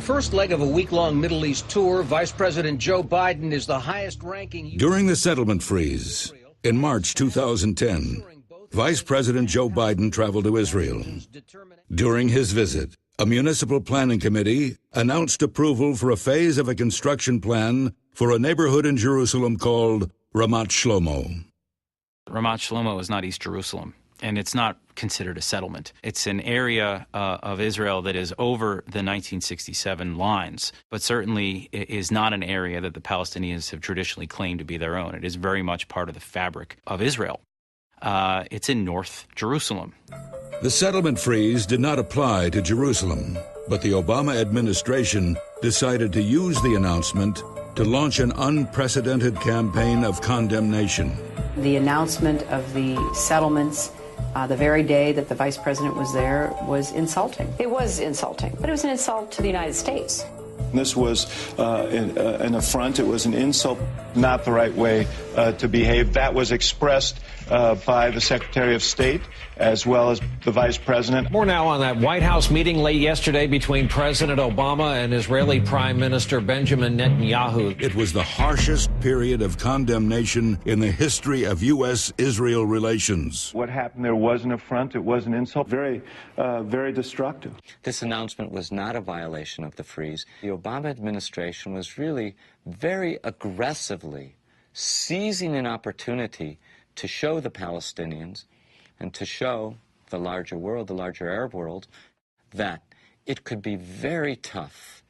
the first leg of a week-long Middle East tour, Vice President Joe Biden is the highest-ranking... During the settlement freeze, in March 2010, Vice President Joe Biden traveled to Israel. During his visit, a municipal planning committee announced approval for a phase of a construction plan for a neighborhood in Jerusalem called Ramat Shlomo. Ramat Shlomo is not East Jerusalem, and it's not considered a settlement. It's an area of Israel that is over the 1967 lines, but certainly is not an area that the Palestinians have traditionally claimed to be their own. It is very much part of the fabric of Israel. It's in North Jerusalem. The settlement freeze did not apply to Jerusalem, but the Obama administration decided to use the announcement to launch an unprecedented campaign of condemnation. The announcement of the settlements the very day that the vice president was there was insulting. It was insulting, but it was an insult to the United States. This was an affront. It was an insult, not the right way to behave. That was expressed by the Secretary of State as well as the Vice President. More now on that White House meeting late yesterday between President Obama and Israeli Prime Minister Benjamin Netanyahu. It was the harshest period of condemnation in the history of U.S.-Israel relations. What happened there was an affront. It was an insult. Very destructive. This announcement was not a violation of the freeze. The Obama administration was really very aggressively seizing an opportunity to show the Palestinians and to show the larger world, the larger Arab world, that it could be very tough,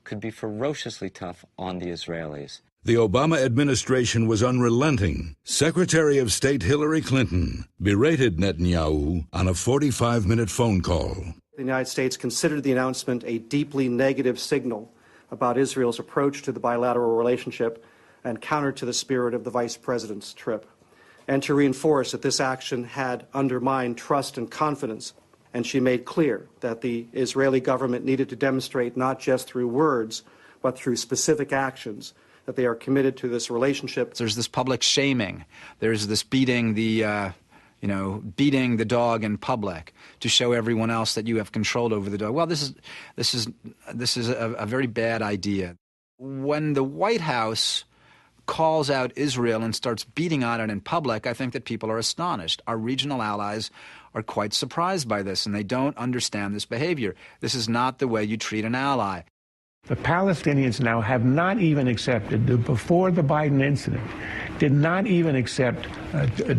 could be ferociously tough on the Israelis. The Obama administration was unrelenting. Secretary of State Hillary Clinton berated Netanyahu on a 45-minute phone call. The United States considered the announcement a deeply negative signal about Israel's approach to the bilateral relationship and counter to the spirit of the vice president's trip, and to reinforce that this action had undermined trust and confidence. And she made clear that the Israeli government needed to demonstrate not just through words, but through specific actions, that they are committed to this relationship. There's this public shaming. There's this beating the dog in public to show everyone else that you have control over the dog. Well, this is a very bad idea. When the White House calls out Israel and starts beating on it in public, I think that people are astonished. Our regional allies are quite surprised by this, and they don't understand this behavior. This is not the way you treat an ally. The Palestinians now have not even accepted, before the Biden incident, did not even accept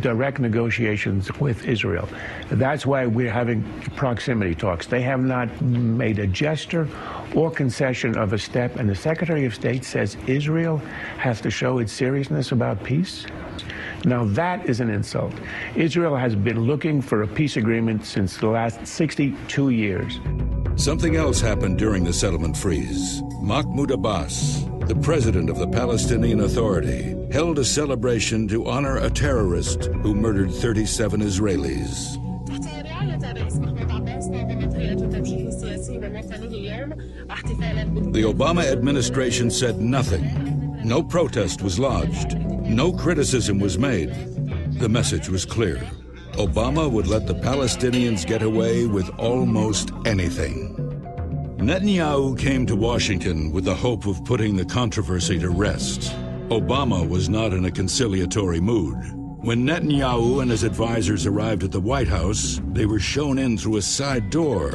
direct negotiations with Israel. That's why we're having proximity talks. They have not made a gesture or concession of a step, and the Secretary of State says Israel has to show its seriousness about peace. Now that is an insult. Israel has been looking for a peace agreement since the last 62 years. Something else happened during the settlement freeze. Mahmoud Abbas, the president of the Palestinian Authority, held a celebration to honor a terrorist who murdered 37 Israelis. The Obama administration said nothing. No protest was lodged. No criticism was made. The message was clear. Obama would let the Palestinians get away with almost anything. Netanyahu came to Washington with the hope of putting the controversy to rest. Obama was not in a conciliatory mood. When Netanyahu and his advisors arrived at the White House, they were shown in through a side door.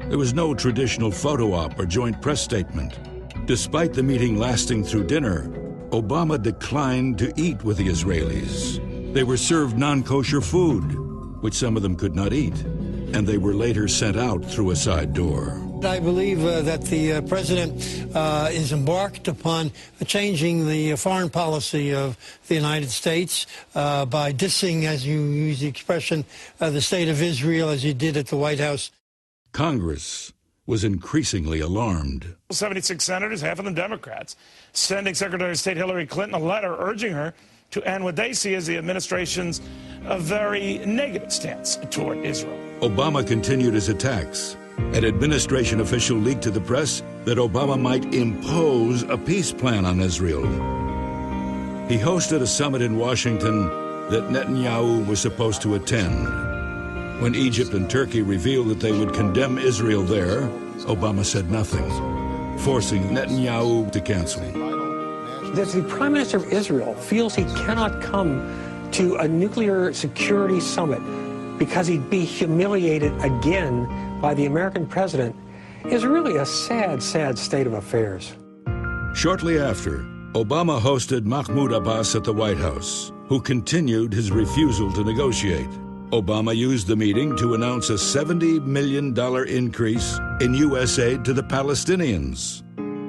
There was no traditional photo op or joint press statement. Despite the meeting lasting through dinner, Obama declined to eat with the Israelis. They were served non-kosher food, which some of them could not eat, and they were later sent out through a side door. I believe that the president is embarked upon changing the foreign policy of the United States by dissing, as you use the expression, the state of Israel, as he did at the White House. Congress was increasingly alarmed. 76 senators, half of them Democrats, sending Secretary of State Hillary Clinton a letter urging her to end what they see as the administration's very negative stance toward Israel. Obama continued his attacks. An administration official leaked to the press that Obama might impose a peace plan on Israel. He hosted a summit in Washington that Netanyahu was supposed to attend. When Egypt and Turkey revealed that they would condemn Israel there, Obama said nothing. forcing Netanyahu to cancel. That the Prime Minister of Israel feels he cannot come to a nuclear security summit because he'd be humiliated again by the American president is really a sad, sad state of affairs. Shortly after, Obama hosted Mahmoud Abbas at the White House, who continued his refusal to negotiate. Obama used the meeting to announce a $70 million increase in U.S. aid to the Palestinians.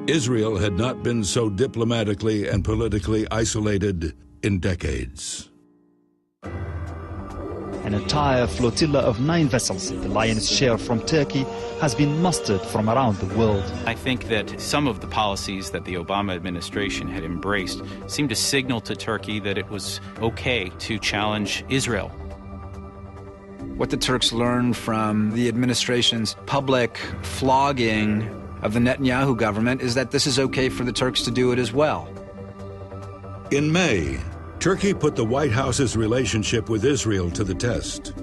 Israel had not been so diplomatically and politically isolated in decades. An entire flotilla of 9 vessels, the lion's share from Turkey, has been mustered from around the world. I think that some of the policies that the Obama administration had embraced seemed to signal to Turkey that it was okay to challenge Israel. What the Turks learned from the administration's public flogging of the Netanyahu government is that this is okay for the Turks to do it as well. In May, Turkey put the White House's relationship with Israel to the test.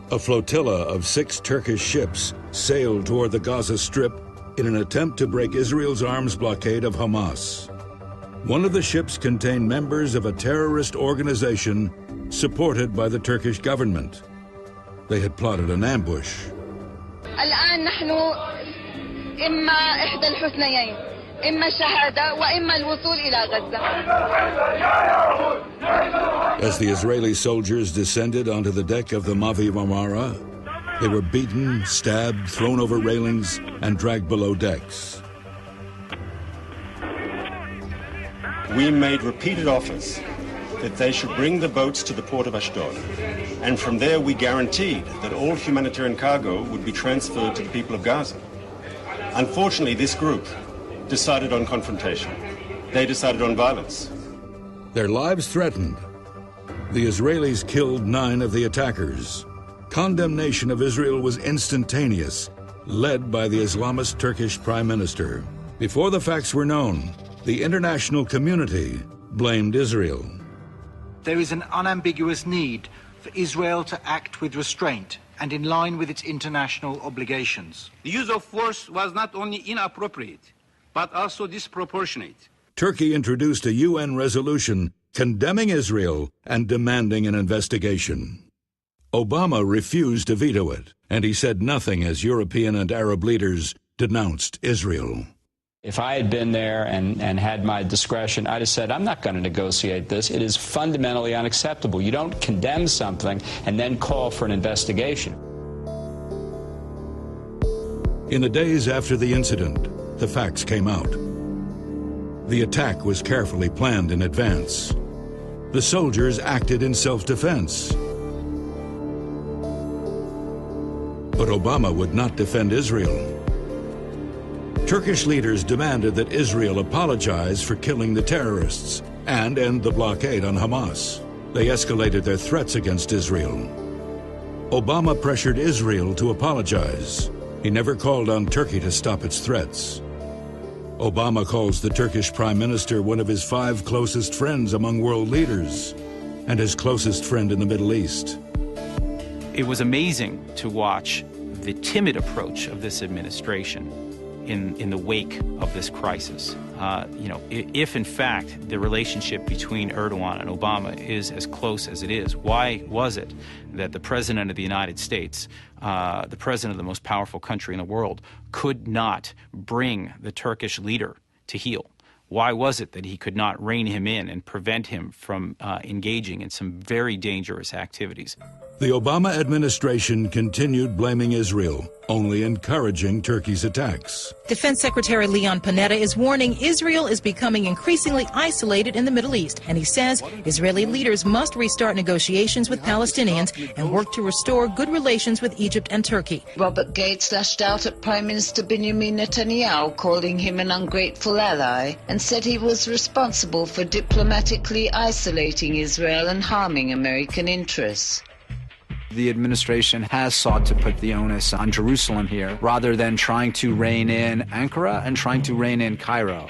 A flotilla of 6 Turkish ships sailed toward the Gaza Strip in an attempt to break Israel's arms blockade of Hamas. One of the ships contained members of a terrorist organization supported by the Turkish government. They had plotted an ambush. الآن نحن إما إحدى الحسنيين إما الشهادة وإما الوصول إلى غزة. As the Israeli soldiers descended onto the deck of the Mavi Marmara, they were beaten, stabbed, thrown over railings, and dragged below decks. We made repeated offers that they should bring the boats to the port of Ashdod. And from there, we guaranteed that all humanitarian cargo would be transferred to the people of Gaza. Unfortunately, this group decided on confrontation. They decided on violence. Their lives threatened. The Israelis killed 9 of the attackers. Condemnation of Israel was instantaneous, led by the Islamist Turkish Prime Minister. Before the facts were known, the international community blamed Israel. There is an unambiguous need for Israel to act with restraint and in line with its international obligations. The use of force was not only inappropriate, but also disproportionate. Turkey introduced a UN resolution condemning Israel and demanding an investigation. Obama refused to veto it, and he said nothing as European and Arab leaders denounced Israel. If I had been there and had my discretion, I'd have said, I'm not going to negotiate this. It is fundamentally unacceptable. You don't condemn something and then call for an investigation. In the days after the incident, the facts came out. The attack was carefully planned in advance. The soldiers acted in self-defense. But Obama would not defend Israel. Turkish leaders demanded that Israel apologize for killing the terrorists and end the blockade on Hamas. They escalated their threats against Israel. Obama pressured Israel to apologize. He never called on Turkey to stop its threats. Obama calls the Turkish Prime Minister one of his 5 closest friends among world leaders and his closest friend in the Middle East. It was amazing to watch the timid approach of this administration in the wake of this crisis. If in fact the relationship between Erdogan and Obama is as close as it is, why was it that the President of the United States, the President of the most powerful country in the world, could not bring the Turkish leader to heel? Why was it that he could not rein him in and prevent him from engaging in some very dangerous activities? The Obama administration continued blaming Israel, only encouraging Turkey's attacks. Defense Secretary Leon Panetta is warning Israel is becoming increasingly isolated in the Middle East, and he says Israeli leaders must restart negotiations with Palestinians and work to restore good relations with Egypt and Turkey. Robert Gates lashed out at Prime Minister Benjamin Netanyahu, calling him an ungrateful ally, and said he was responsible for diplomatically isolating Israel and harming American interests. The administration has sought to put the onus on Jerusalem here, rather than trying to rein in Ankara and trying to rein in Cairo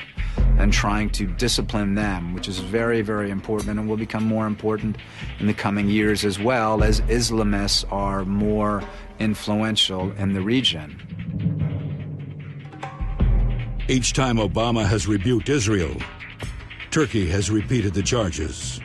and trying to discipline them, which is very, very important and will become more important in the coming years as well as Islamists are more influential in the region. Each time Obama has rebuked Israel, Turkey has repeated the charges.